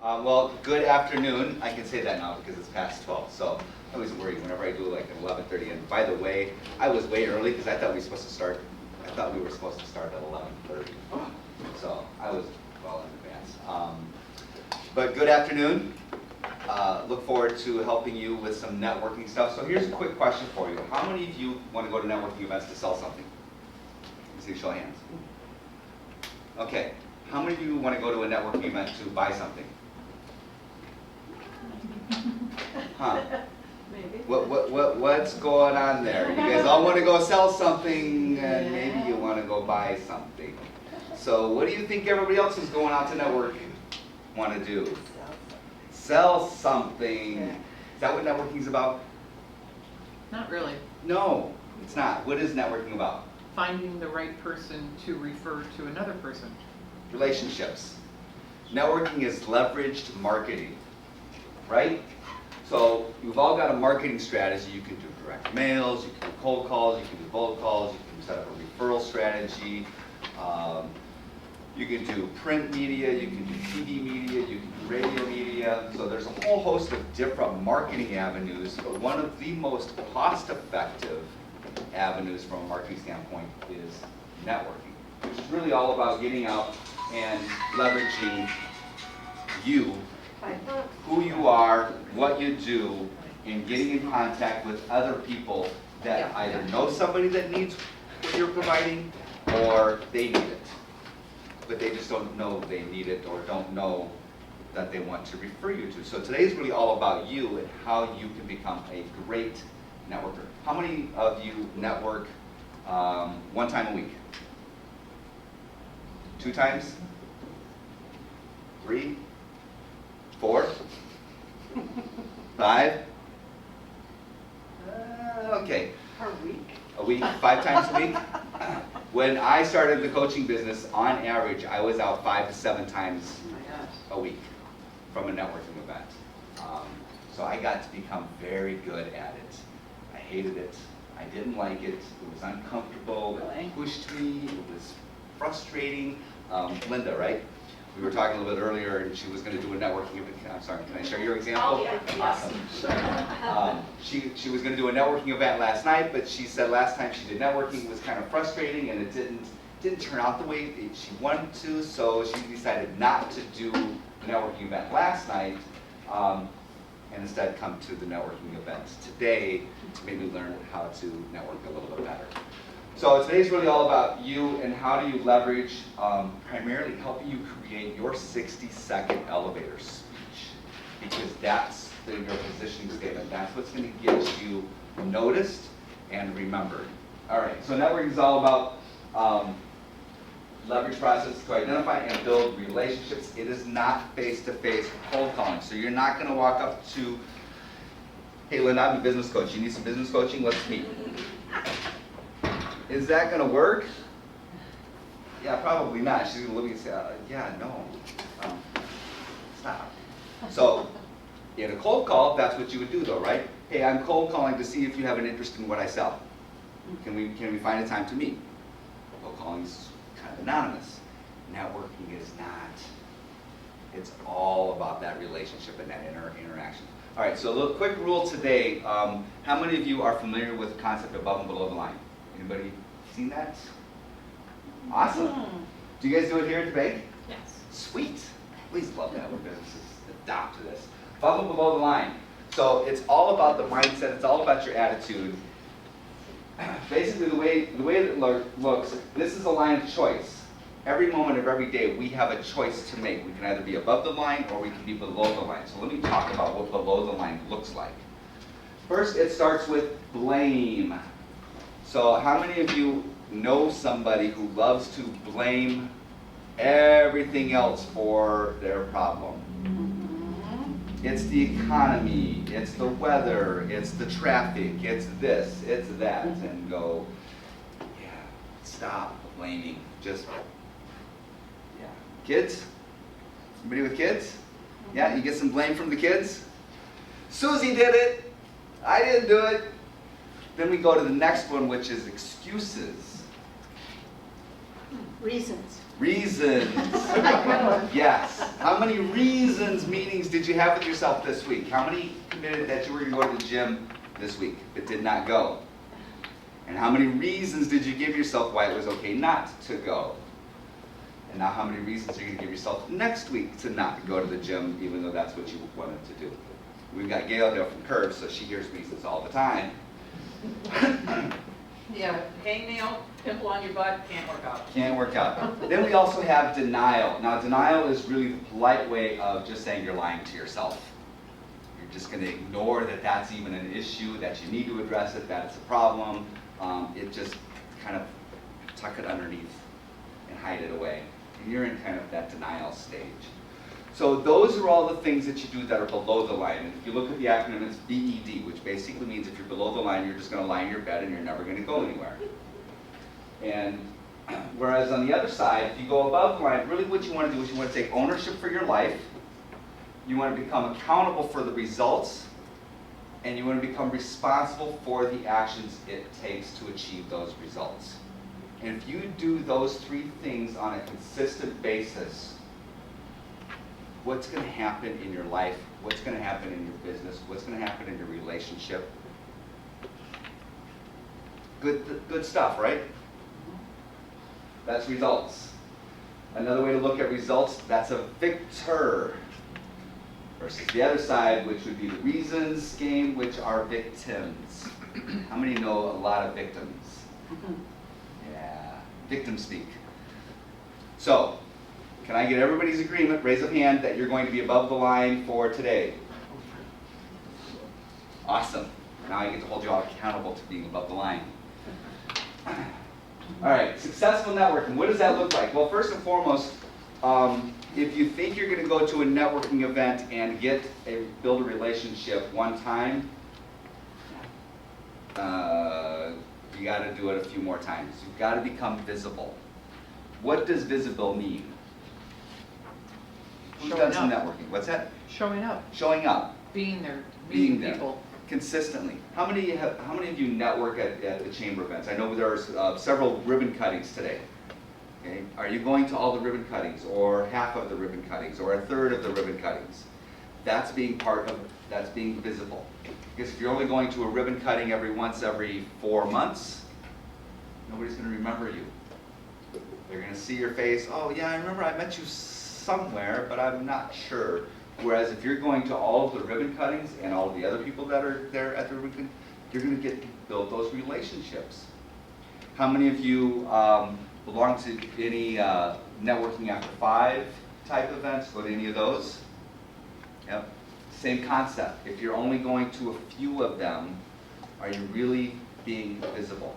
Well, good afternoon. I can say that now because it's past 12. So I always worry whenever I do like at 11:30. And by the way, I was way early because I thought we were supposed to start. I thought we were supposed to start at 11:30. So I was well in advance. But good afternoon. Look forward to helping you with some networking stuff. So here's a quick question for you. How many of you want to go to networking events to sell something? Let's see, show of hands. Okay. How many of you want to go to a networking event to buy something? Huh? Maybe. What's going on there? You guys all want to go sell something, and maybe you want to go buy something. So what do you think everybody else who's going out to network want to do? Sell something. Is that what networking is about? Not really. No, it's not. What is networking about? Finding the right person to refer to another person. Relationships. Networking is leveraged marketing, right? So you've all got a marketing strategy. You can do direct mails, you can do cold calls, you can do cold calls, you can set up a referral strategy. You can do print media, you can do TV media, you can do radio media. So there's a whole host of different marketing avenues, but one of the most cost-effective avenues from a marketing standpoint is networking, which is really all about getting out and leveraging you, who you are, what you do, and getting in contact with other people that either know somebody that needs what you're providing or they need it. But they just don't know they need it or don't know that they want to refer you to. So today's really all about you and how you can become a great networker. How many of you network one time a week? 2 times? 3? 4? 5? Okay. Per week? A week, 5 times a week? When I started the coaching business, on average, I was out 5 to 7 times Oh my gosh. a week from a networking event. So I got to become very good at it. I hated it. I didn't like it. It was uncomfortable. It pushed me. It was frustrating. Linda, right? We were talking a little bit earlier, and she was going to do a networking event. I'm sorry, can I share your example? Oh, yeah. Awesome. She was going to do a networking event last night, but she said last time she did networking was kind of frustrating, and it didn't turn out the way she wanted to. So she decided not to do the networking event last night, and instead come to the networking event today to maybe learn how to network a little bit better. So today's really all about you and how do you leverage, primarily helping you create your 60-second elevator speech, because that's your positioning statement. That's what's going to get you noticed and remembered. All right, so networking is all about leverage process to identify and build relationships. It is not face-to-face cold calling. So you're not going to walk up to, hey Linda, I'm a business coach. You need some business coaching? Let's meet. Is that going to work? Yeah, probably not. She's going to look at me and say, yeah, no, stop. So in a cold call, that's what you would do though, right? Hey, I'm cold calling to see if you have an interest in what I sell. Can we find a time to meet? Cold calling is kind of anonymous. Networking is not. It's all about that relationship and that interaction. All right, so a little quick rule today. How many of you are familiar with the concept above and below the line? Anybody seen that? Awesome. Do you guys do it here at the bank? Yes. Sweet. Please love that when businesses adopt this. Above and below the line. So it's all about the mindset. It's all about your attitude. Basically, the way it looks, this is a line of choice. Every moment of every day, we have a choice to make. We can either be above the line or we can be below the line. So let me talk about what below the line looks like. First, it starts with blame. So how many of you know somebody who loves to blame everything else for their problem? It's the economy, it's the weather, it's the traffic, it's this, it's that, and go, yeah, stop blaming. Just, yeah. Kids? Anybody with kids? Yeah, you get some blame from the kids? Susie did it. I didn't do it. Then we go to the next one, which is excuses. Reasons. Reasons. Yes. How many reasons meetings did you have with yourself this week? How many committed that you were going to go to the gym this week but did not go? And how many reasons did you give yourself why it was okay not to go? And now how many reasons are you going to give yourself next week to not go to the gym even though that's what you wanted to do? We've got Gail here from Curve, so she hears reasons all the time. Yeah, hangnail, pimple on your butt, can't work out. Can't work out. Then we also have denial. Now denial is really the polite way of just saying you're lying to yourself. You're just going to ignore that that's even an issue, that you need to address it, that it's a problem. It just kind of tuck it underneath and hide it away. And you're in kind of that denial stage. So those are all the things that you do that are below the line. And if you look at the acronym, it's BED, which basically means if you're below the line, you're just going to lie in your bed and you're never going to go anywhere. And whereas on the other side, if you go above the line, really what you want to do is you want to take ownership for your life. You want to become accountable for the results. And you want to become responsible for the actions it takes to achieve those results. And if you do those three things on a consistent basis, what's going to happen in your life, what's going to happen in your business, what's going to happen in your relationship. Good stuff, right? That's results. Another way to look at results, that's a victor. Versus the other side, which would be the reasons game, which are victims. How many know a lot of victims? Yeah, victim speak. So, can I get everybody's agreement, raise a hand, that you're going to be above the line for today? Awesome. Now I get to hold you all accountable to being above the line. All right, successful networking. What does that look like? Well, first and foremost, if you think you're going to go to a networking event and build a relationship one time, you got to do it a few more times. You've got to become visible. What does visible mean? Who's done some networking? What's that? Showing up, Showing up. being there, Being meeting there. people. Consistently. How many of you network at the chamber events? I know there are several ribbon cuttings today. Okay. Are you going to all the ribbon cuttings, or half of the ribbon cuttings, or a third of the ribbon cuttings? That's being visible. Because if you're only going to a ribbon cutting every 4 months, nobody's going to remember you. They're going to see your face. Oh yeah, I remember I met you somewhere, but I'm not sure. Whereas if you're going to all of the ribbon cuttings and all of the other people that are there at the ribbon cutting, you're going to build those relationships. How many of you belong to any networking after 5 type events? Go to any of those? Yep. Same concept. If you're only going to a few of them, are you really being visible?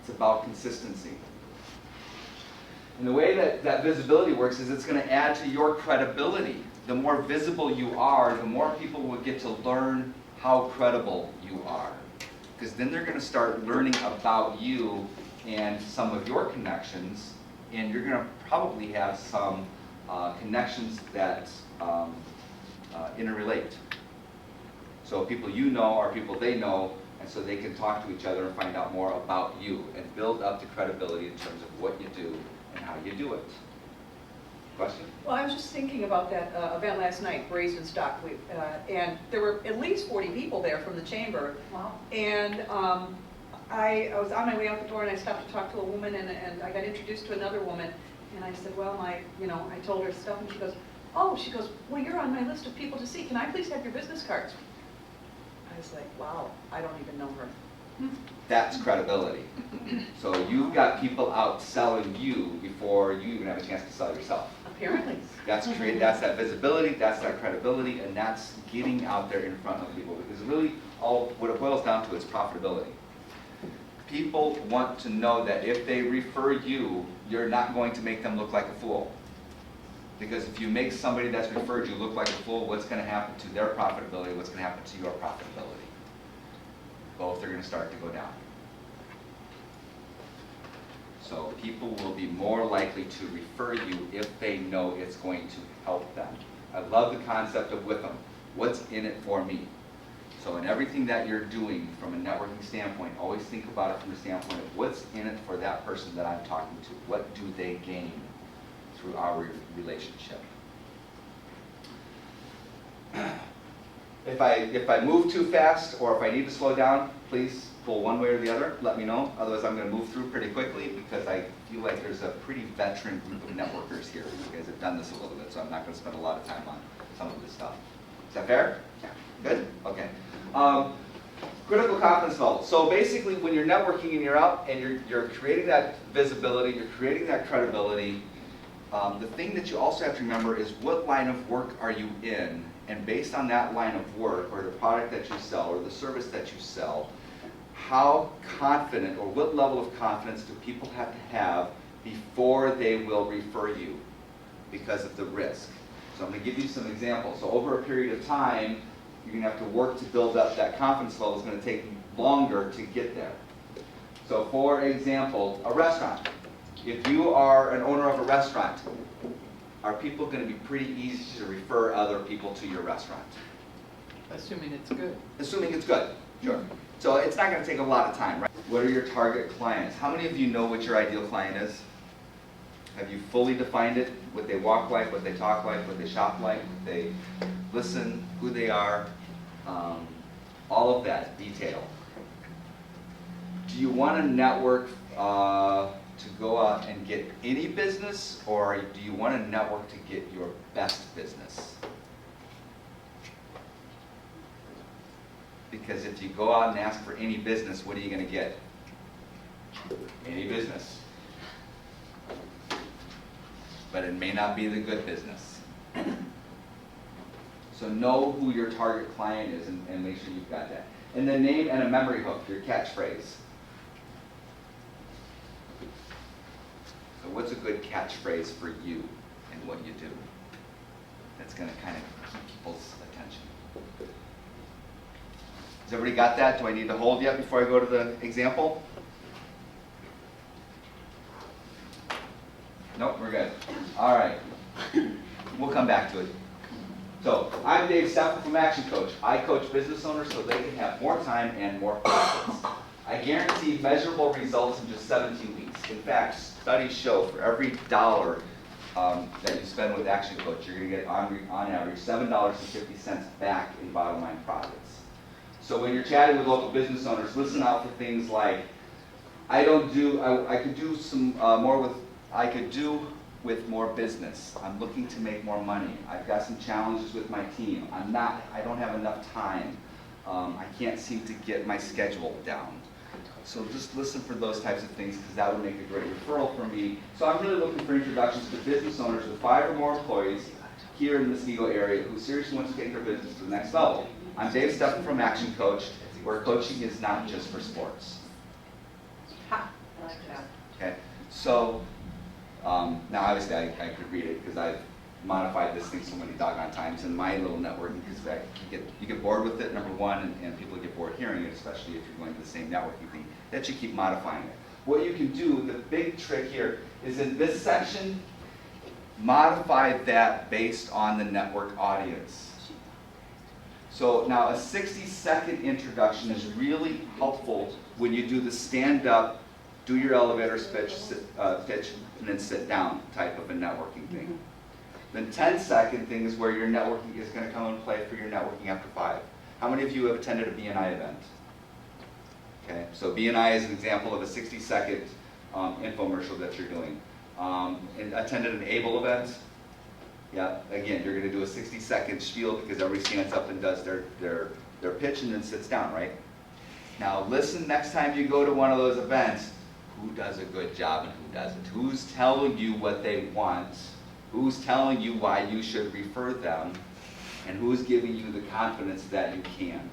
It's about consistency. And the way that visibility works is it's going to add to your credibility. The more visible you are, the more people will get to learn how credible you are. Because then they're going to start learning about you and some of your connections, and you're going to probably have some connections that interrelate. So people you know are people they know, and so they can talk to each other and find out more about you and build up the credibility in terms of what you do and how you do it. Question? Well, I was just thinking about that event last night, Brazen Stock, and there were at least 40 people there from the chamber. Wow. And I was on my way out the door and I stopped to talk to a woman, and I got introduced to another woman, and I said, well, I told her stuff, and she goes, well, you're on my list of people to see. Can I please have your business cards? I was like, wow, I don't even know her. That's credibility. So you've got people out selling you before you even have a chance to sell yourself. Apparently. That's that visibility, that's that credibility, and that's getting out there in front of people. Because really, what it boils down to is profitability. People want to know that if they refer you, you're not going to make them look like a fool. Because if you make somebody that's referred you look like a fool, what's going to happen to their profitability? What's going to happen to your profitability? Both are going to start to go down. So people will be more likely to refer you if they know it's going to help them. I love the concept of with them. What's in it for me? So in everything that you're doing from a networking standpoint, always think about it from the standpoint of what's in it for that person that I'm talking to. What do they gain through our relationship? If I move too fast or if I need to slow down, please pull one way or the other, let me know. Otherwise, I'm going to move through pretty quickly because I feel like there's a pretty veteran group of networkers here. You guys have done this a little bit, so I'm not going to spend a lot of time on some of this stuff. Is that fair? Yeah. Good? Okay. Critical confidence level. So basically, when you're networking and you're out and you're creating that visibility, you're creating that credibility, the thing that you also have to remember is what line of work are you in? And based on that line of work, or the product that you sell, or the service that you sell, how confident, or what level of confidence do people have to have before they will refer you because of the risk? So I'm going to give you some examples. So over a period of time, you're going to have to work to build up that confidence level. It's going to take longer to get there. So for example, a restaurant. If you are an owner of a restaurant, are people going to be pretty easy to refer other people to your restaurant? Assuming it's good. Assuming it's good, sure. So it's not going to take a lot of time, right? What are your target clients? How many of you know what your ideal client is? Have you fully defined it? What they walk like, what they talk like, what they shop like, what they listen, who they are, all of that detail. Do you want to network to go out and get any business, or do you want to network to get your best business? Because if you go out and ask for any business, what are you going to get? Any business. But it may not be the good business. So know who your target client is and make sure you've got that. And then name and a memory hook, your catchphrase. So what's a good catchphrase for you and what you do? That's going to kind of keep people's attention. Has everybody got that? Do I need to hold yet before I go to the example? Nope, we're good. All right. We'll come back to it. So, I'm Dave Steffel from Action Coach. I coach business owners so they can have more time and more profits. I guarantee measurable results in just 17 weeks. In fact, studies show for every dollar that you spend with Action Coach, you're going to get on average $7.50 back in bottom line profits. So when you're chatting with local business owners, listen out for things like, I could do some more with, I could do with more business. I'm looking to make more money. I've got some challenges with my team. I don't have enough time. I can't seem to get my schedule down. So just listen for those types of things because that would make a great referral for me. So I'm really looking for introductions to business owners with 5 or more employees here in the Muskego area who seriously want to take their business to the next level. I'm Dave Steffel from Action Coach, where coaching is not just for sports. Ha, I like that. Okay, so now obviously I could read it because I've modified this thing so many doggone times in my little networking because you get bored with it, number one, and people get bored hearing it, especially if you're going to the same networking thing, that you keep modifying it. What you can do, the big trick here, is in this section, modify that based on the network audience. So now a 60-second introduction is really helpful when you do the stand-up, do your elevator pitch, and then sit down type of a networking thing. Then 10-second thing is where your networking is going to come and play for your networking after 5. How many of you have attended a BNI event? Okay, so BNI is an example of a 60-second infomercial that you're doing. And attended an ABLE event? Yeah, again, you're going to do a 60-second spiel because everybody stands up and does their pitch and then sits down, right? Now listen next time you go to one of those events, who does a good job and who doesn't? Who's telling you what they want? Who's telling you why you should refer them? And who's giving you the confidence that you can?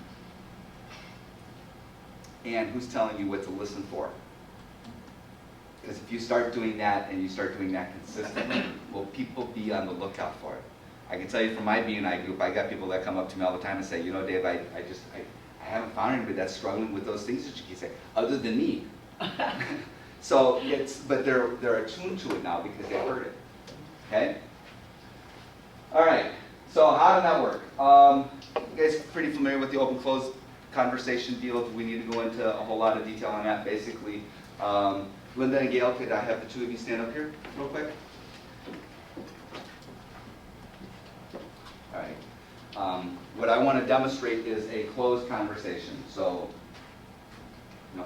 And who's telling you what to listen for? Because if you start doing that and you start doing that consistently, will people be on the lookout for it? I can tell you from my BNI group, I got people that come up to me all the time and say, you know, Dave, I haven't found anybody that's struggling with those things that you keep saying, other than me. So but they're attuned to it now because they heard it. Okay? All right. So how to network? You guys are pretty familiar with the open close conversation deal. Do we need to go into a whole lot of detail on that? Basically, Linda and Gail, could I have the two of you stand up here real quick? All right. What I want to demonstrate is a closed conversation. So, no,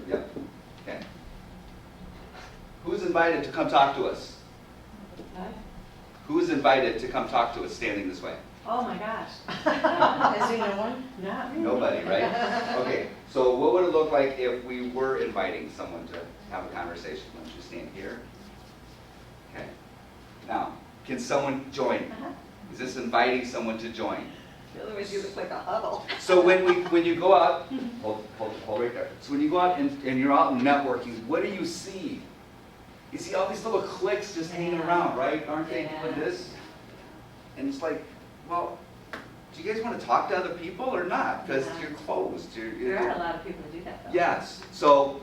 yep, okay. Who's invited to come talk to us? Who's invited to come talk to us standing this way? Oh my gosh. Is there no one? Not really. Nobody, right? Okay, so what would it look like if we were inviting someone to have a conversation? Why don't you stand here? Okay. Now, can someone join? Is this inviting someone to join? Otherwise you look like a huddle. So when you go out, hold right there. So when you go out and you're out networking, what do you see? You see all these little cliques just hanging around, right? Aren't they doing this? And it's like, well, do you guys want to talk to other people or not? Because you're closed. There are a lot of people who do that though. Yes. So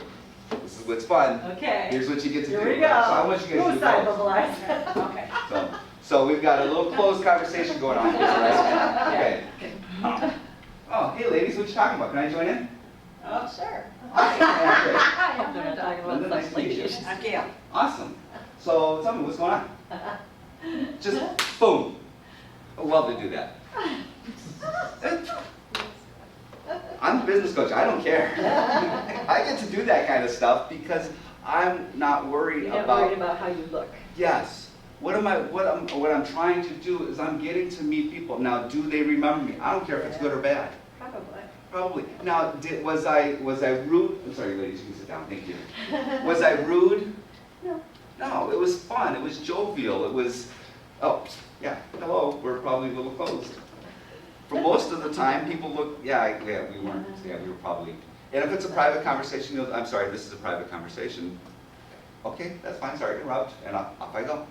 this is what's fun. Okay. Here's what you get to do. Here we go. So I want you guys to do Suicide both. mobilize. Okay. So we've got a little closed conversation going on here, right? Okay. Oh, hey ladies, what you talking about? Can I join in? Oh, sure. Awesome. Okay. I hope they're not talking about Linda, nice to meet you. something. I'm Gail. Awesome. So tell me, what's going on? Just boom. I love to do that. I'm a business coach. I don't care. I get to do that kind of stuff because I'm not worried You're not about. worried about how you look. Yes. What I'm trying to do is I'm getting to meet people. Now, do they remember me? I don't care if it's good or bad. Probably. Probably. Now, was I rude? I'm sorry, ladies, you can sit down. Thank you. Was I rude? No. No, it was fun. It was jovial. It was, oh, yeah, hello. We're probably a little closed. For most of the time, people look, we were probably, and if it's a private conversation, I'm sorry, this is a private conversation. Okay, that's fine, sorry to interrupt, and off I go.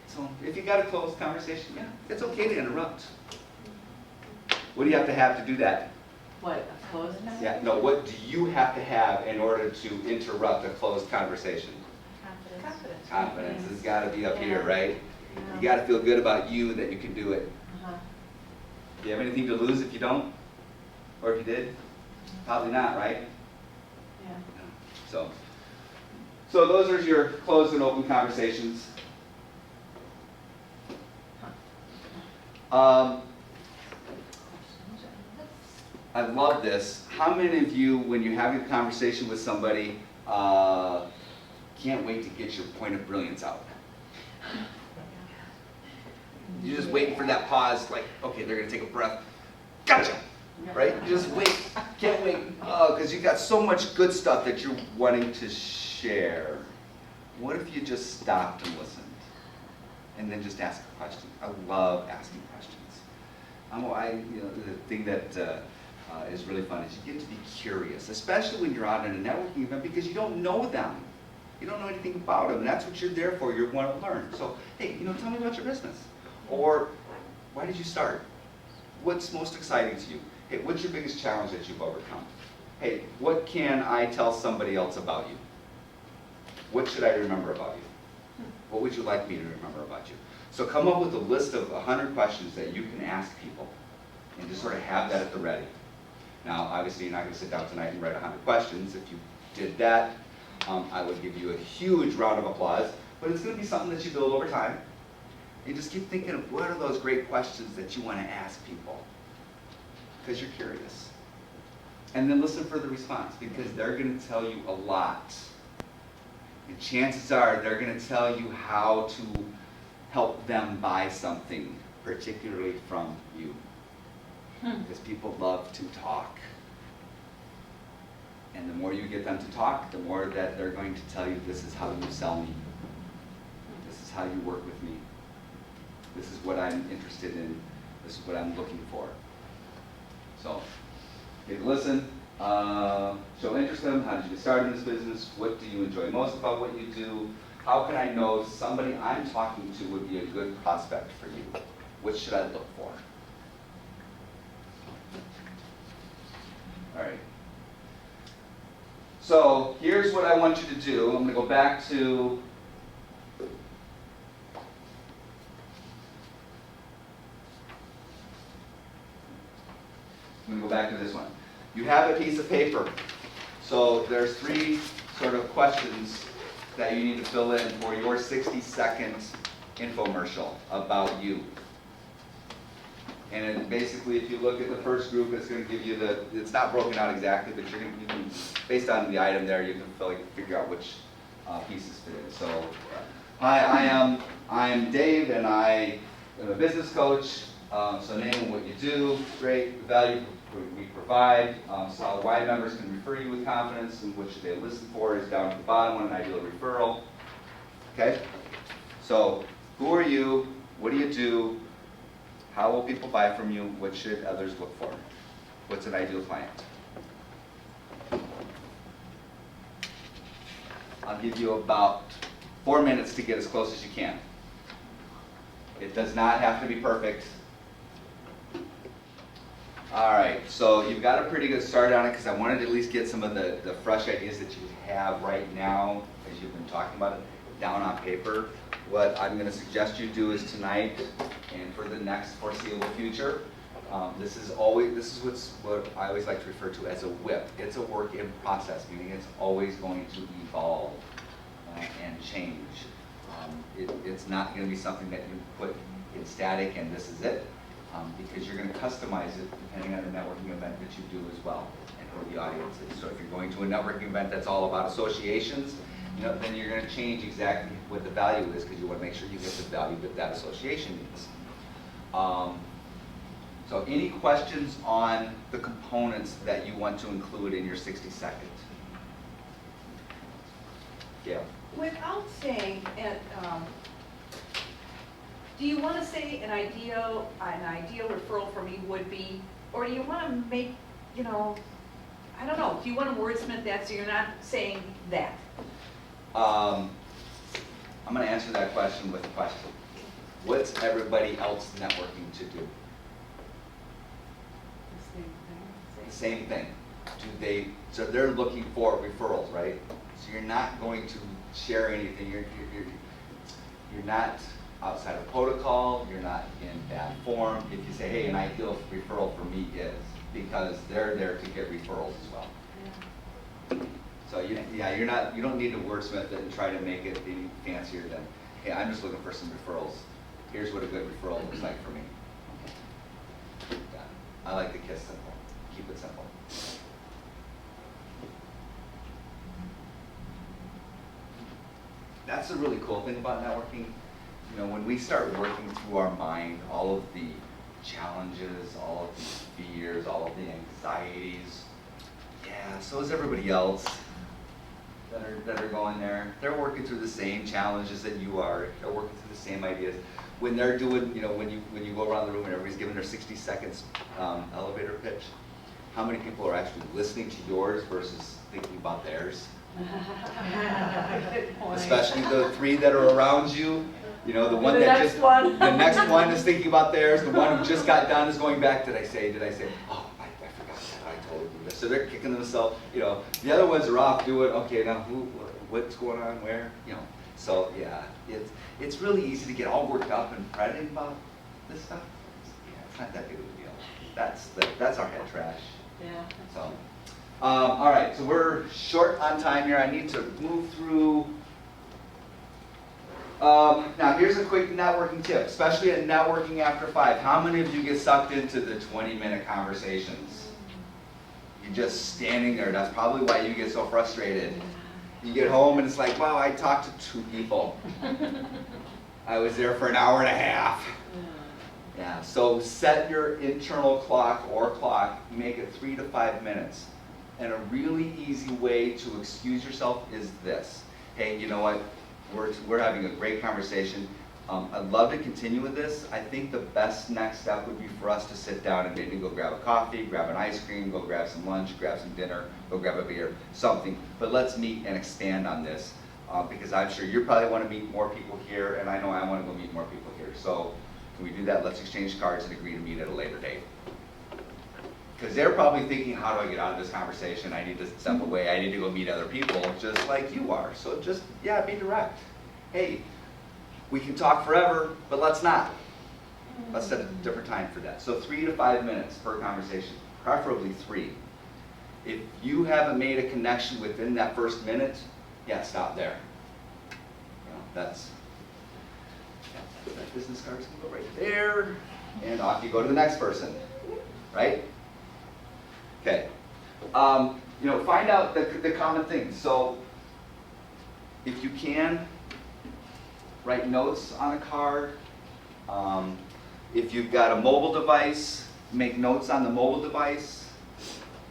So if you got a closed conversation, yeah, it's okay to interrupt. What do you have to do that? What, a closed conversation? Yeah, no, what do you have to have in order to interrupt a closed conversation? Confidence. Confidence has got to be up here, Yeah. right? Yeah. You got to feel good about you that you can do it. Uh-huh. Do you have anything to lose if you don't? Or if you did? Probably not, right? Yeah. So those are your closed and open conversations. I love this. How many of you, when you're having a conversation with somebody, can't wait to get your point of brilliance out? You're just waiting for that pause, like, okay, they're going to take a breath. Gotcha! Right? Just wait. Can't wait. Because you got so much good stuff that you're wanting to share. What if you just stopped and listened? And then just ask a question. I love asking questions. The thing that is really fun is you get to be curious, especially when you're out in a networking event because you don't know them. You don't know anything about them. And that's what you're there for. You want to learn. So, hey, tell me about your business. Or, why did you start? What's most exciting to you? Hey, what's your biggest challenge that you've overcome? Hey, what can I tell somebody else about you? What should I remember about you? What would you like me to remember about you? So come up with a list of 100 questions that you can ask people and just sort of have that at the ready. Now, obviously, you're not going to sit down tonight and write 100 questions. If you did that, I would give you a huge round of applause, but it's going to be something that you build over time. You just keep thinking of what are those great questions that you want to ask people, because you're curious. And then listen for the response, because they're going to tell you a lot. And chances are they're going to tell you how to help them buy something, particularly from you. Because people love to talk. And the more you get them to talk, the more that they're going to tell you, this is how you sell me. This is how you work with me. This is what I'm interested in. This is what I'm looking for. So, take a listen. Show interest in them. How did you get started in this business? What do you enjoy most about what you do? How can I know somebody I'm talking to would be a good prospect for you? What should I look for? All right. So here's what I want you to do. I'm going to go back to You have a piece of paper. So there's 3 sort of questions that you need to fill in for your 60-second infomercial about you. And then basically, if you look at the first group, it's going to give you it's not broken out exactly, but you can, based on the item there, you can figure out which pieces fit in. So, hi, I'm Dave, and I am a business coach. So name and what you do, great. The value we provide. Solid Y members can refer you with confidence, and what should they listen for is down at the bottom one, an ideal referral. Okay? So, who are you? What do you do? How will people buy from you? What should others look for? What's an ideal client? I'll give you about 4 minutes to get as close as you can. It does not have to be perfect. All right, so you've got a pretty good start on it because I wanted to at least get some of the fresh ideas that you have right now, as you've been talking about it, down on paper. What I'm going to suggest you do is tonight and for the next foreseeable future, this is what I always like to refer to as a WIP. It's a work in process, meaning it's always going to evolve and change. It's not going to be something that you put in static and this is it, because you're going to customize it depending on the networking event that you do as well and who the audience is. So if you're going to a networking event that's all about associations, then you're going to change exactly what the value is because you want to make sure you get the value that that association needs. So any questions on the components that you want to include in your 60 seconds? Yeah. Without saying, do you want to say an ideal referral for me would be, or do you want to make, I don't know, do you want to wordsmith that so you're not saying that? I'm going to answer that question with a question. What's everybody else networking to do? The same thing. So they're looking for referrals, right? So you're not going to share anything. You're not outside of protocol. You're not in bad form. If you say, hey, an ideal referral for me is, because they're there to get referrals as well. Yeah. So you don't need to wordsmith it and try to make it any fancier than, hey, I'm just looking for some referrals. Here's what a good referral looks like for me. Yeah. I like to kiss simple. Keep it simple. That's the really cool thing about networking. When we start working through our mind all of the challenges, all of the fears, all of the anxieties, yeah, so is everybody else that are going there. They're working through the same challenges that you are. They're working through the same ideas. When they're doing, when you go around the room and everybody's giving their 60 seconds elevator pitch, how many people are actually listening to yours versus thinking about theirs? Especially the 3 that are around you. The one the next one is thinking about theirs. The one who just got done is going back. Did I say? Oh, I forgot that. I totally did this. So they're kicking themselves. The other ones are off doing. Okay, now what's going on where? So yeah, it's really easy to get all worked up and fretting about this stuff. Yeah, it's not that big of a deal. That's our head trash. Yeah. So, all right. So we're short on time here. I need to move through. Now here's a quick networking tip, especially at networking after 5. How many of you get sucked into the 20-minute conversations? You're just standing there. That's probably why you get so frustrated. You get home and it's like, wow, I talked to 2 people. I was there for an hour and a half. Yeah, so set your internal clock or clock, make it 3 to 5 minutes. And a really easy way to excuse yourself is this. Hey, you know what? We're having a great conversation. I'd love to continue with this. I think the best next step would be for us to sit down and maybe go grab a coffee, grab an ice cream, go grab some lunch, grab some dinner, go grab a beer, something. But let's meet and expand on this because I'm sure you probably want to meet more people here, and I know I want to go meet more people here. So can we do that? Let's exchange cards and agree to meet at a later date. Because they're probably thinking, how do I get out of this conversation? I need to step away. I need to go meet other people, just like you are. So just, be direct. Hey, we can talk forever, but let's not. Let's set a different time for that. So 3 to 5 minutes per conversation, preferably 3. If you haven't made a connection within that first minute, yeah, stop there. You know, that business card's gonna go right there, and off you go to the next person, right? Okay. You know, find out the common things. So, if you can, write notes on a card. If you've got a mobile device, make notes on the mobile device,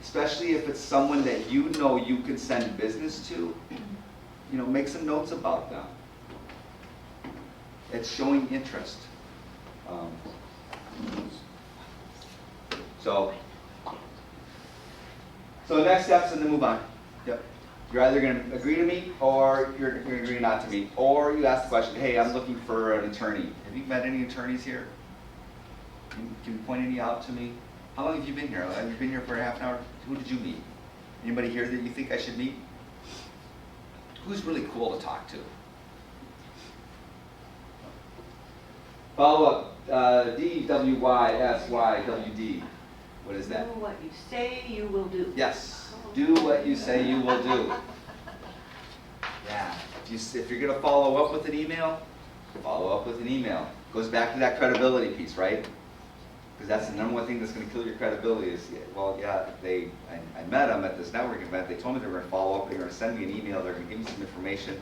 especially if it's someone that you know you can send business to. You know, make some notes about them. It's showing interest. So next steps, and then move on. Yep. You're either going to agree to meet, or you're going to agree not to meet, or you ask the question, hey, I'm looking for an attorney. Have you met any attorneys here? Can you point any out to me? How long have you been here? Have you been here for a half an hour? Who did you meet? Anybody here that you think I should meet? Who's really cool to talk to? Follow up. D-W-Y-S-Y-W-D. What is that? Do what you say you will do. Yes. Do what you say you will do. Yeah. If you're going to follow up with an email, follow up with an email. Goes back to that credibility piece, right? Because that's the number one thing that's going to kill your credibility is, well, yeah, I met them at this networking event. They told me they were going to follow up. They were going to send me an email. They're going to give me some information.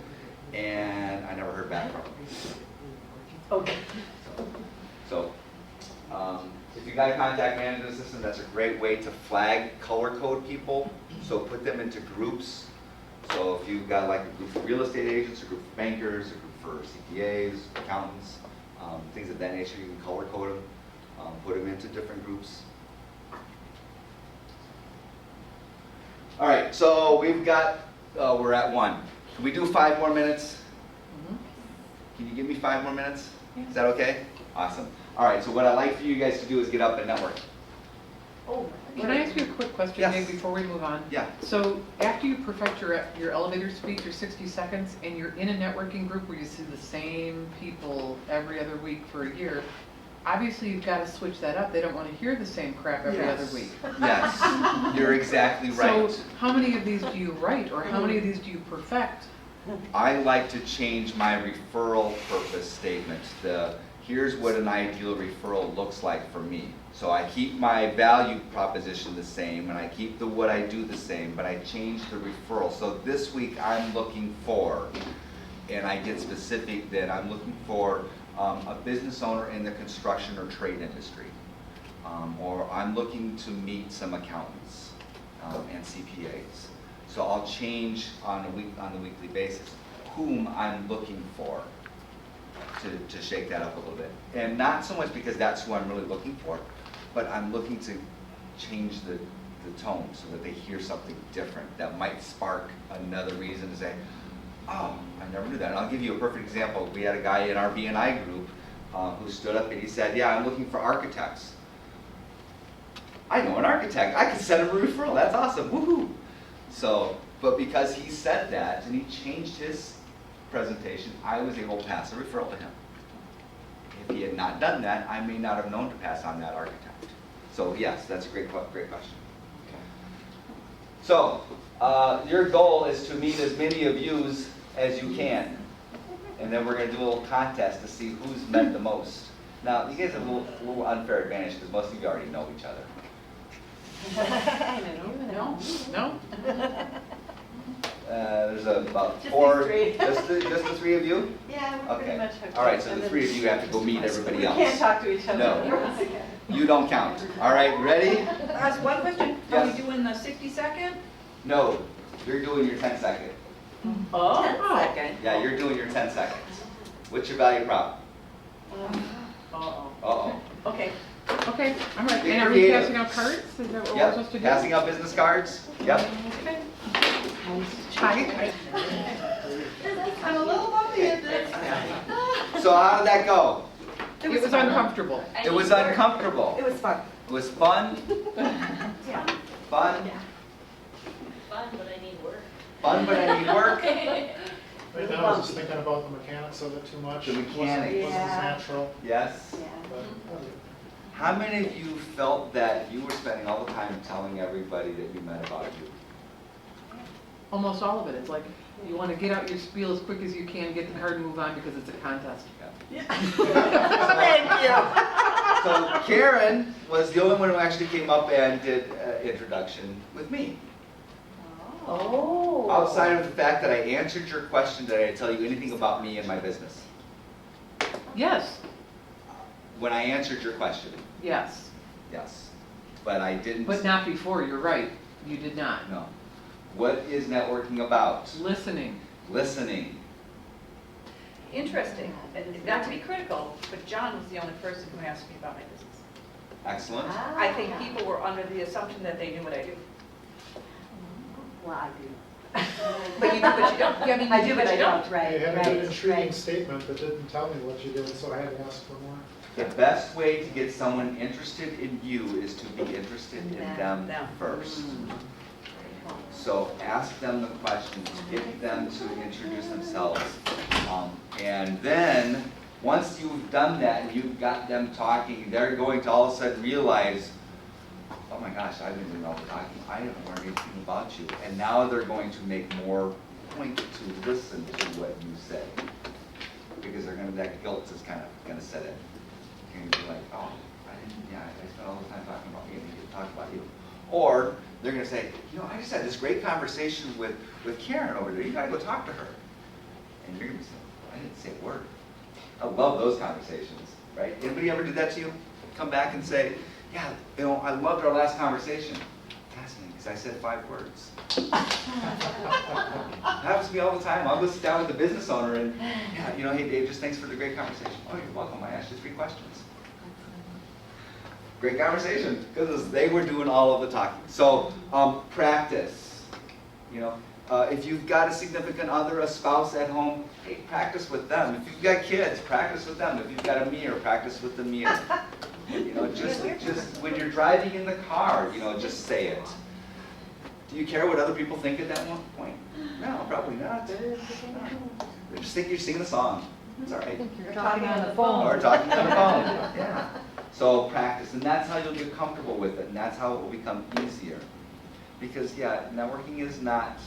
And I never heard back from them. Okay. So if you got a contact management system, that's a great way to flag color code people. So put them into groups. So if you've got like a group for real estate agents, a group for bankers, a group for CPAs, accountants, things of that nature, you can color code them, put them into different groups. All right, so we've got, we're at 1. Can we do 5 more minutes? Can you give me 5 more minutes? Is that okay? Awesome. All right, so what I'd like for you guys to do is get up and network. Oh, Can I ask you a quick question, Yes. Dave, before we move on? Yeah. So after you perfect your elevator speech, your 60 seconds, and you're in a networking group where you see the same people every other week for a year, obviously you've got to switch that up. They don't want to hear the same crap every other week. Yes, you're exactly right. So how many of these do you write, or how many of these do you perfect? I like to change my referral purpose statement. Here's what an ideal referral looks like for me. So I keep my value proposition the same, and I keep the what I do the same, but I change the referral. So this week I'm looking for, and I get specific then, I'm looking for a business owner in the construction or trade industry. Or I'm looking to meet some accountants and CPAs. So I'll change on the weekly basis whom I'm looking for to shake that up a little bit. And not so much because that's who I'm really looking for, but I'm looking to change the tone so that they hear something different that might spark another reason to say, oh, I never knew that. And I'll give you a perfect example. We had a guy in our BNI group who stood up and he said, yeah, I'm looking for architects. I know an architect. I can send him a referral. That's awesome. Woohoo! So, but because he said that and he changed his presentation, I was able to pass a referral to him. If he had not done that, I may not have known to pass on that architect. So yes, that's a great question. So your goal is to meet as many of yous as you can. And then we're going to do a little contest to see who's met the most. Now, you guys have a little unfair advantage because most of you already know each other. No? No? There's about Just 4, these 3. just the 3 of you? Yeah, we're pretty Okay. much hooked All right, up, so and the then 3 of you have to go meet everybody we else. can't talk to each other. No. You don't count. All right, ready? Ask one question, are Yes. we doing the 60-second? No, you're doing your 10 second. Oh. 10 seconds. Yeah, you're doing your 10 seconds. What's your value prop? Uh-oh. Uh-oh. Okay. Okay, I'm ready. Be And are we creative. passing out cards? Is that what we're Yep, supposed to do? passing out business cards. Yep. Okay. Hi. I'm a little bumpy at this. So how did that go? It was uncomfortable. It was uncomfortable. It was fun. It was fun. Yeah. Fun. Fun, but I need work. Fun, but I need work. Right now, I was just thinking about the mechanics of it too much. The mechanics. Wasn't as Yeah. natural, Yes. Yeah. but How many of you felt that you were spending all the time telling everybody that you met about you? Almost all of it. It's like, you want to get out your spiel as quick as you can, get the card and move on because it's a contest. Thank you. So Karen was the only one who actually came up and did introduction with me. Oh. Outside of the fact that I answered your question, did I tell you anything about me and my business? Yes, When I answered your question, yes. yes. But I didn't. But not before, you're right. You did not. No. What is networking about? Listening. Listening. Interesting, and not to be critical, but John was the only person who asked me about my business. Excellent. I think people were under the assumption that they knew what I do. Well, I do. But you do, but you don't. Yeah, I mean, I you do, but I don't, right, You had a right, good intriguing right. statement that didn't tell me what you did, so I had to ask for more. The best way to get someone interested in you is to be interested in them Them. first. So ask them the questions, get them to introduce themselves. And then, once you've done that and you've got them talking, they're going to all of a sudden realize, oh my gosh, I've been doing all the talking, I haven't learned anything about you. And now they're going to make more point to listen to what you say. Because they're gonna, that guilt is kind of gonna set in. You're gonna be like, oh, I spent all the time talking about me and you get to talk about you. Or they're gonna say, I just had this great conversation with Karen over there, you gotta go talk to her. And you're gonna say, I didn't say a word. I love those conversations, right? Anybody ever did that to you? Come back and say, yeah, I loved our last conversation. Fascinating, because I said 5 words. Happens to me all the time. I'll go sit down with the business owner and, hey Dave, just thanks for the great conversation. Oh, you're welcome. I asked you 3 questions. Great conversation, because they were doing all of the talking. So practice. If you've got a significant other, a spouse at home, hey, practice with them. If you've got kids, practice with them. If you've got a mirror, practice with the mirror. Just when you're driving in the car, just say it. Do you care what other people think at that one point? No, probably not. No. Just think you're singing a song. It's all right. You're talking on the phone. Or talking on the phone. Yeah. So practice, and that's how you'll get comfortable with it, and that's how it will become easier. Because networking is not,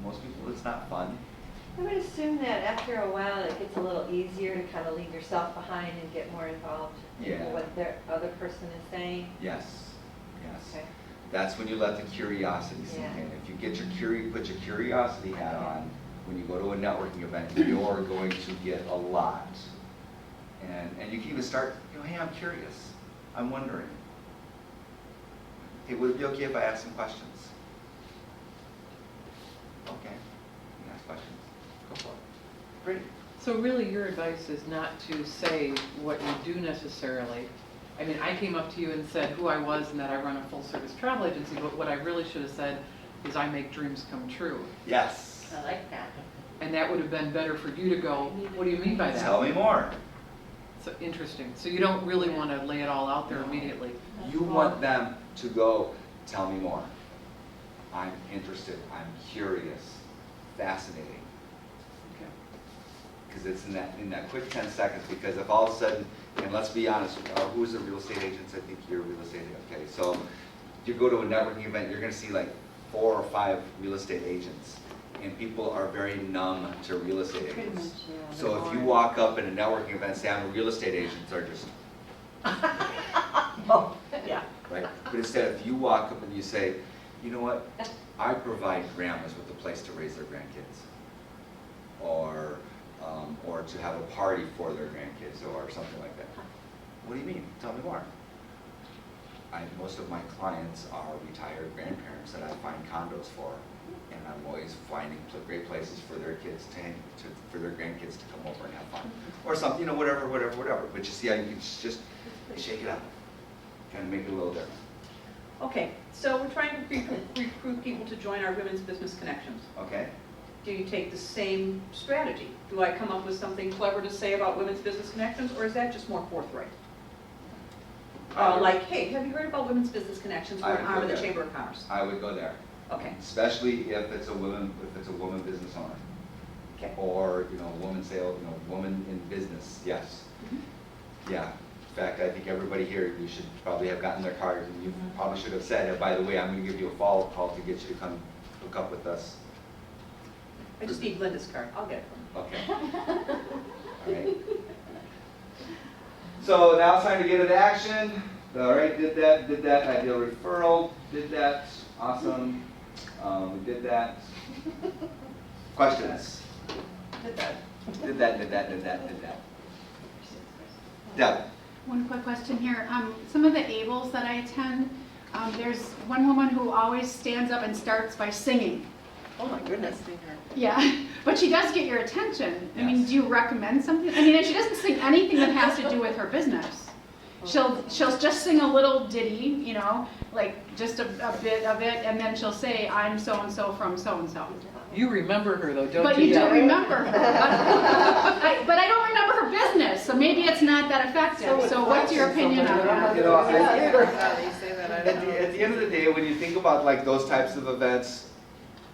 most people it's not fun. I would assume that after a while it gets a little easier to kind of leave yourself behind and get more involved in what the other person is saying. Yes. Yes. Okay. That's when you let the curiosity sink in. If you get put your curiosity hat on, when you go to a networking event, you're going to get a lot. And you can even start, hey, I'm curious. I'm wondering. Hey, would it be okay if I ask some questions? Okay. You can ask questions. Go for it. Great. So really, your advice is not to say what you do necessarily. I mean, I came up to you and said who I was and that I run a full-service travel agency, but what I really should have said is I make dreams come true. Yes. I like that. And that would have been better for you to go, what do you mean by that? Tell me more. So interesting. So you don't really want to lay it all out there immediately. You want them to go, tell me more. I'm interested. I'm curious. Fascinating. Okay. Because it's in that quick 10 seconds. Because if all of a sudden, and let's be honest, who's the real estate agents? I think you're a real estate agent. Okay, so you go to a networking event, you're going to see like 4 or 5 real estate agents. And people are very numb to real estate Pretty agents. much, yeah, So they're if you boring. walk up at a networking event and say, I'm a real estate agent, they're just, Oh, yeah. right? But instead, if you walk up and you say, you know what, I provide grandmas with a place to raise their grandkids. Or to have a party for their grandkids or something like that. What do you mean? Tell me more. Most of my clients are retired grandparents that I find condos for. And I'm always finding great places for their kids for their grandkids to come over and have fun. Or something, whatever. But you see how you can just shake it up. Kind of make it a little different. Okay, so we're trying to recruit people to join our Women's Business Connections. Okay? Do you take the same strategy? Do I come up with something clever to say about Women's Business Connections, or is that just more forthright? Like, hey, have you heard about Women's Business Connections? We're an arm of the Chamber of Commerce. I would go there. Okay, Especially if it's a woman business owner. okay. Or, woman sale, woman in business, yes. Mhm. Yeah. In fact, I think everybody here, you should probably have gotten their card, and you probably should have said, oh, by the way, I'm gonna give you a follow-up call to get you to come hook up with us. I just need Linda's card, I'll get it from Okay. All right. So now it's time to get into action. All right, did that, ideal referral, did that, awesome. We did that. Questions? Did that. Did that. Deb? One quick question here. Some of the ABLEs that I attend, there's one woman who always stands up and starts by singing. Oh my goodness. Yeah, but she does get your attention. I mean, Yes. do you recommend something? I mean, and she doesn't sing anything that has to do with her business. She'll just sing a little ditty, you know, like just a bit of it, and then she'll say, I'm so-and-so from so-and-so. You remember her though, don't But you? you do Deb? remember her. But I don't remember her business, so maybe it's not that effective. So what's your opinion on that? You know, They say that, I at don't know. the end of the day, when you think about like those types of events,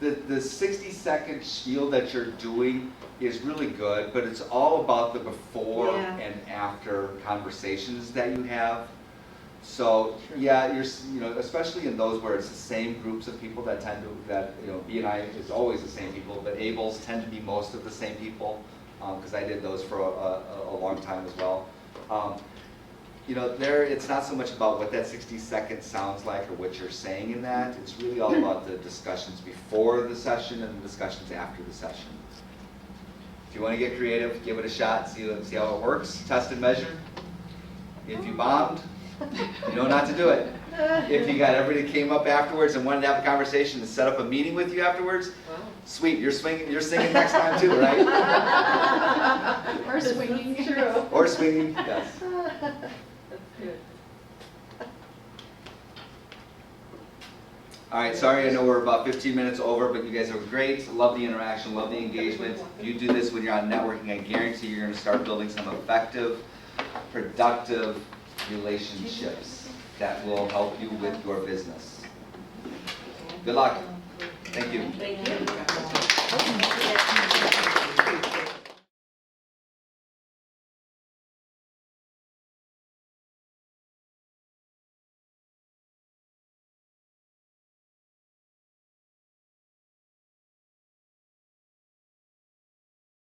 the 60-second spiel that you're doing is really good, but it's all about the before Yeah. and after conversations that you have. So yeah, you know, especially in those where it's the same groups of people that tend to, you know, B&I is always the same people, but ABLEs tend to be most of the same people, because I did those for a long time as well. You know, it's not so much about what that 60-second sounds like or what you're saying in that. It's really all about the discussions before the session and the discussions after the session. If you want to get creative, give it a shot, see how it works, test and measure. If you bombed, you know not to do it. If you got everybody that came up afterwards and wanted to have a conversation and set up a meeting with you afterwards, sweet, you're singing next time too, right? Or swinging. Or swinging, yes. All right, sorry, I know we're about 15 minutes over, but you guys are great. Love the interaction, love the engagement. If you do this when you're on networking, I guarantee you're going to start building some effective, productive relationships that will help you with your business. Good luck. Thank you. Thank you.